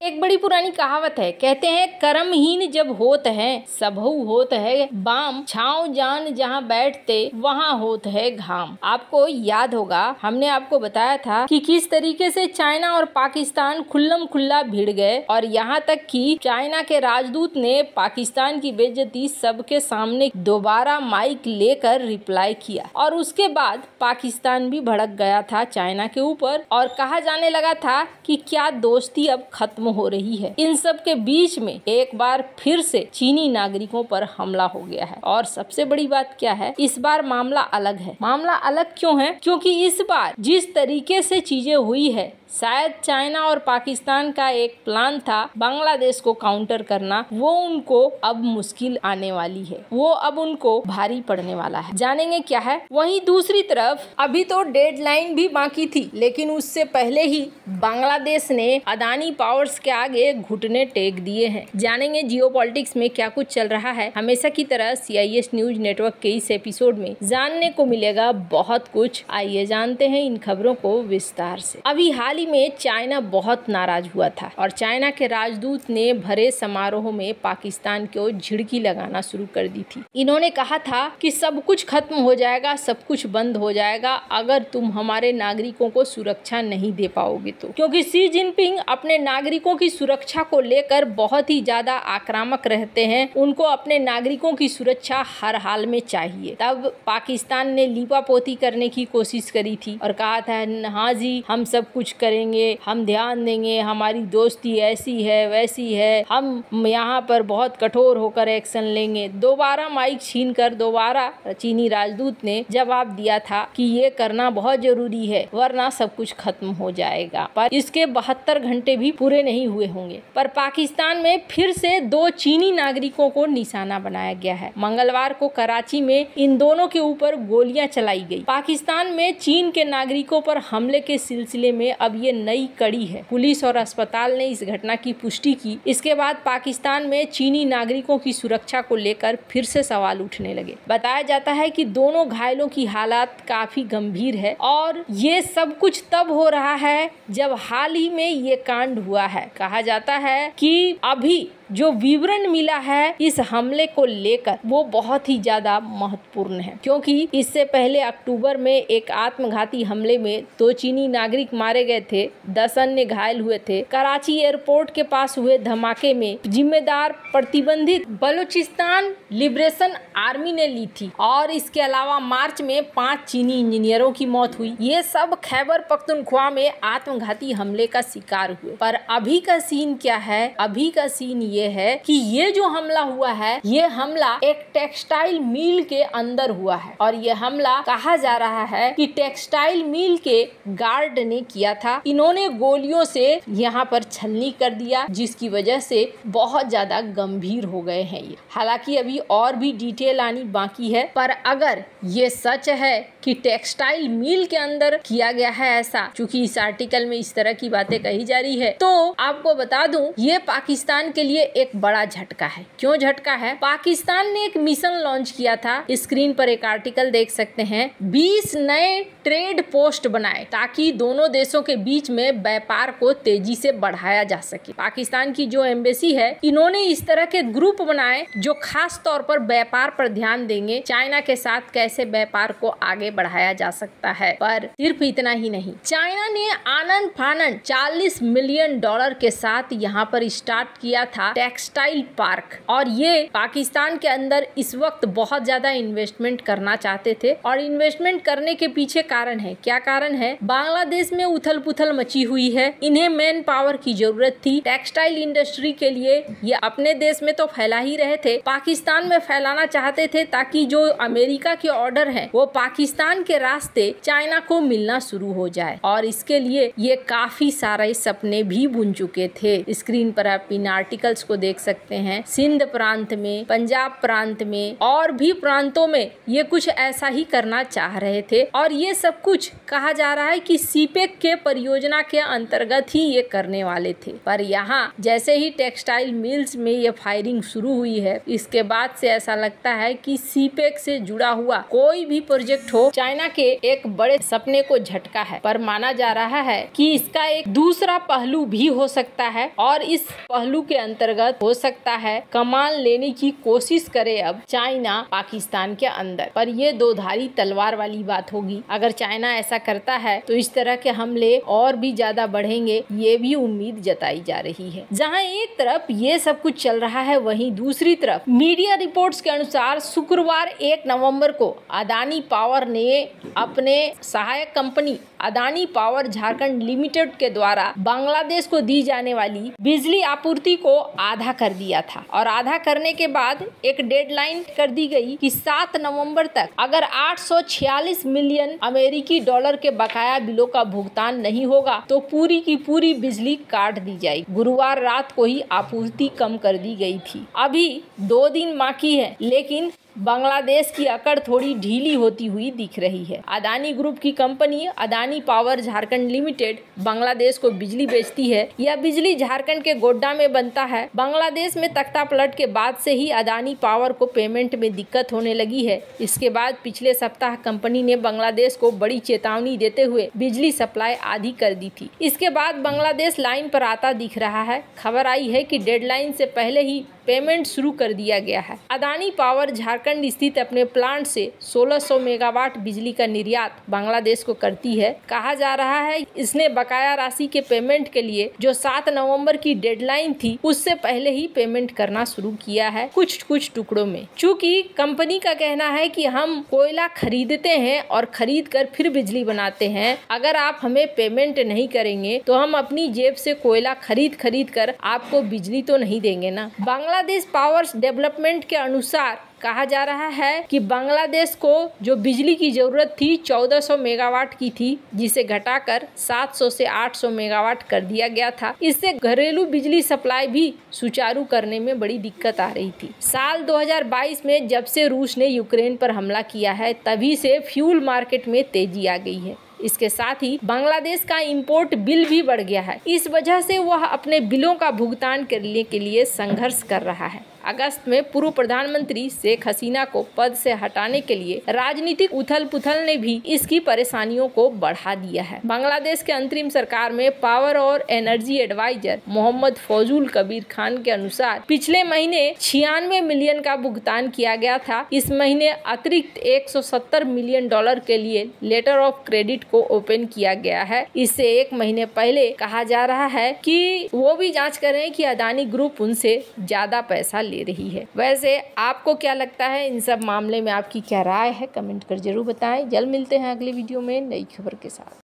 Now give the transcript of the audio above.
एक बड़ी पुरानी कहावत है, कहते हैं कर्महीन जब होत है सबहु होत है बाम, छाँव जान जहाँ बैठते वहाँ होत है घाम। आपको याद होगा हमने आपको बताया था कि किस तरीके से चाइना और पाकिस्तान खुल्लम खुल्ला भिड़ गए और यहाँ तक कि चाइना के राजदूत ने पाकिस्तान की बेइज्जती सबके सामने दोबारा माइक लेकर रिप्लाई किया और उसके बाद पाकिस्तान भी भड़क गया था चाइना के ऊपर और कहा जाने लगा था कि क्या दोस्ती अब खत्म हो रही है। इन सब के बीच में एक बार फिर से चीनी नागरिकों पर हमला हो गया है और सबसे बड़ी बात क्या है, इस बार मामला अलग है। मामला अलग क्यों है? क्योंकि इस बार जिस तरीके से चीजें हुई है, शायद चाइना और पाकिस्तान का एक प्लान था बांग्लादेश को काउंटर करना, वो उनको अब मुश्किल आने वाली है, वो अब उनको भारी पड़ने वाला है। जानेंगे क्या है। वहीं दूसरी तरफ अभी तो डेडलाइन भी बाकी थी, लेकिन उससे पहले ही बांग्लादेश ने अदानी पावर्स के आगे घुटने टेक दिए हैं। जानेंगे जियोपॉलिटिक्स में क्या कुछ चल रहा है। हमेशा की तरह CIS न्यूज नेटवर्क के इस एपिसोड में जानने को मिलेगा बहुत कुछ। आइए जानते हैं इन खबरों को विस्तार से। अभी हाल ही में चाइना बहुत नाराज हुआ था और चाइना के राजदूत ने भरे समारोह में पाकिस्तान को झिड़की लगाना शुरू कर दी थी। इन्होंने कहा था कि सब कुछ खत्म हो जाएगा, सब कुछ बंद हो जाएगा अगर तुम हमारे नागरिकों को सुरक्षा नहीं दे पाओगे तो। क्योंकि शी जिनपिंग अपने नागरिकों की सुरक्षा को लेकर बहुत ही ज्यादा आक्रामक रहते हैं, उनको अपने नागरिकों की सुरक्षा हर हाल में चाहिए। तब पाकिस्तान ने लीपापोती करने की कोशिश करी थी और कहा था हाँ जी हम सब कुछ करेंगे, हम ध्यान देंगे, हमारी दोस्ती ऐसी है वैसी है, हम यहाँ पर बहुत कठोर होकर एक्शन लेंगे। दोबारा माइक छीनकर दोबारा चीनी राजदूत ने जवाब दिया था कि ये करना बहुत जरूरी है वरना सब कुछ खत्म हो जाएगा। पर इसके 72 घंटे भी पूरे नहीं हुए होंगे पर पाकिस्तान में फिर से 2 चीनी नागरिकों को निशाना बनाया गया है। मंगलवार को कराची में इन दोनों के ऊपर गोलियां चलाई गई। पाकिस्तान में चीन के नागरिकों पर हमले के सिलसिले में अब ये नई कड़ी है। पुलिस और अस्पताल ने इस घटना की पुष्टि की। इसके बाद पाकिस्तान में चीनी नागरिकों की सुरक्षा को लेकर फिर से सवाल उठने लगे। बताया जाता है कि दोनों घायलों की हालात काफी गंभीर है और ये सब कुछ तब हो रहा है जब हाल ही में ये कांड हुआ है। कहा जाता है कि अभी जो विवरण मिला है इस हमले को लेकर वो बहुत ही ज्यादा महत्वपूर्ण है, क्योंकि इससे पहले अक्टूबर में एक आत्मघाती हमले में 2 चीनी नागरिक मारे गए थे, 10 अन्य घायल हुए थे। कराची एयरपोर्ट के पास हुए धमाके में जिम्मेदार प्रतिबंधित बलूचिस्तान लिबरेशन आर्मी ने ली थी और इसके अलावा मार्च में 5 चीनी इंजीनियरों की मौत हुई। ये सब खैबर पख्तूनख्वा में आत्मघाती हमले का शिकार हुए। पर अभी का सीन क्या है? अभी का सीन ये है कि ये जो हमला हुआ है ये हमला एक टेक्सटाइल मिल के अंदर हुआ है और ये हमला कहा जा रहा है कि टेक्सटाइल मिल के गार्ड ने किया था। इन्होंने गोलियों से यहाँ पर छलनी कर दिया जिसकी वजह से बहुत ज्यादा गंभीर हो गए हैं ये। हालांकि अभी और भी डिटेल आनी बाकी है, पर अगर ये सच है कि टेक्सटाइल मिल के अंदर किया गया है ऐसा, चूंकि इस आर्टिकल में इस तरह की बातें कही जा रही है, तो आपको बता दूं ये पाकिस्तान के लिए एक बड़ा झटका है। क्यों झटका है? पाकिस्तान ने एक मिशन लॉन्च किया था। स्क्रीन पर एक आर्टिकल देख सकते हैं। 20 नए ट्रेड पोस्ट बनाए ताकि दोनों देशों के बीच में व्यापार को तेजी से बढ़ाया जा सके। पाकिस्तान की जो एम्बेसी है इन्होंने इस तरह के ग्रुप बनाए जो खास तौर पर व्यापार पर ध्यान देंगे, चाइना के साथ कैसे व्यापार को आगे बढ़ाया जा सकता है। पर सिर्फ इतना ही नहीं, चाइना ने आनन फानन $40 मिलियन के साथ यहाँ पर स्टार्ट किया था टेक्सटाइल पार्क और ये पाकिस्तान के अंदर इस वक्त बहुत ज्यादा इन्वेस्टमेंट करना चाहते थे। और इन्वेस्टमेंट करने के पीछे कारण है, क्या कारण है? बांग्लादेश में उथल पुथल मची हुई है, इन्हें मैन पावर की जरूरत थी टेक्सटाइल इंडस्ट्री के लिए। ये अपने देश में तो फैला ही रहे थे, पाकिस्तान में फैलाना चाहते थे ताकि जो अमेरिका के ऑर्डर है वो पाकिस्तान के रास्ते चाइना को मिलना शुरू हो जाए। और इसके लिए ये काफी सारे सपने भी बुन चुके थे। स्क्रीन पर आप इन आर्टिकल्स को देख सकते हैं। सिंध प्रांत में, पंजाब प्रांत में और भी प्रांतों में ये कुछ ऐसा ही करना चाह रहे थे और ये सब कुछ कहा जा रहा है कि सीपेक के परियोजना के अंतर्गत ही ये करने वाले थे, पर यहाँ जैसे ही टेक्सटाइल मिल्स में ये फायरिंग शुरू हुई है, इसके बाद से ऐसा लगता है कि सीपेक से जुड़ा हुआ कोई भी प्रोजेक्ट हो, चाइना के एक बड़े सपने को झटका है। पर माना जा रहा है कि इसका एक दूसरा पहलू भी हो सकता है और इस पहलू के अंतर्गत हो सकता है कमान लेने की कोशिश करे अब चाइना पाकिस्तान के अंदर। पर ये दो धारी तलवार वाली बात होगी। अगर चाइना ऐसा करता है तो इस तरह के हमले और भी ज्यादा बढ़ेंगे, ये भी उम्मीद जताई जा रही है। जहां एक तरफ ये सब कुछ चल रहा है, वहीं दूसरी तरफ मीडिया रिपोर्ट्स के अनुसार शुक्रवार 1 नवंबर को अदानी पावर ने अपने सहायक company Adani power Jharkhand limited के द्वारा बांग्लादेश को दी जाने वाली बिजली आपूर्ति को आधा कर दिया था और आधा करने के बाद एक डेडलाइन कर दी गई कि 7 नवंबर तक अगर 846 मिलियन अमेरिकी डॉलर के बकाया बिलों का भुगतान नहीं होगा तो पूरी की पूरी बिजली काट दी जाएगी। गुरुवार रात को ही आपूर्ति कम कर दी गई थी। अभी 2 दिन बाकी है, लेकिन बांग्लादेश की अकड़ थोड़ी ढीली होती हुई दिख रही है। अदानी ग्रुप की company Adani power Jharkhand limited Bangladesh को बिजली बेचती है। यह बिजली झारखंड के गोड्डा में बनता है। बांग्लादेश में तख्ता पलट के बाद से ही अदानी पावर को पेमेंट में दिक्कत होने लगी है। इसके बाद पिछले सप्ताह कंपनी ने बांग्लादेश को बड़ी चेतावनी देते हुए बिजली सप्लाई आधी कर दी थी। इसके बाद बांग्लादेश लाइन पर आता दिख रहा है। खबर आई है कि डेडलाइन से पहले ही पेमेंट शुरू कर दिया गया है। अदानी पावर झारखंड स्थित अपने प्लांट से 1600 मेगावाट बिजली का निर्यात बांग्लादेश को करती है। कहा जा रहा है इसने बकाया राशि के पेमेंट के लिए जो 7 नवंबर की डेडलाइन थी, उससे पहले ही पेमेंट करना शुरू किया है, कुछ टुकड़ों में। चूँकि कंपनी का कहना है कि हम कोयला खरीदते हैं और खरीद कर फिर बिजली बनाते हैं। अगर आप हमें पेमेंट नहीं करेंगे तो हम अपनी जेब से कोयला खरीद कर आपको बिजली तो नहीं देंगे ना। बांग्लादेश पावर डेवलपमेंट के अनुसार कहा जा रहा है कि बांग्लादेश को जो बिजली की जरूरत थी 1400 मेगावाट की थी, जिसे घटाकर 700 से 800 मेगावाट कर दिया गया था। इससे घरेलू बिजली सप्लाई भी सुचारू करने में बड़ी दिक्कत आ रही थी। साल 2022 में जब से रूस ने यूक्रेन पर हमला किया है, तभी से फ्यूल मार्केट में तेजी आ गई है। इसके साथ ही बांग्लादेश का इंपोर्ट बिल भी बढ़ गया है। इस वजह से वह अपने बिलों का भुगतान करने के लिए संघर्ष कर रहा है। अगस्त में पूर्व प्रधानमंत्री शेख हसीना को पद से हटाने के लिए राजनीतिक उथल पुथल ने भी इसकी परेशानियों को बढ़ा दिया है। बांग्लादेश के अंतरिम सरकार में पावर और एनर्जी एडवाइजर मोहम्मद फौजुल कबीर खान के अनुसार पिछले महीने 96 मिलियन का भुगतान किया गया था। इस महीने अतिरिक्त 170 मिलियन डॉलर के लिए लेटर ऑफ क्रेडिट को ओपन किया गया है। इससे 1 महीने पहले कहा जा रहा है कि वो भी जाँच करें कि अदानी ग्रुप उनसे ज्यादा पैसा ले रही है। वैसे आपको क्या लगता है, इन सब मामले में आपकी क्या राय है, कमेंट कर जरूर बताएं। जल्द मिलते हैं अगली वीडियो में नई खबर के साथ।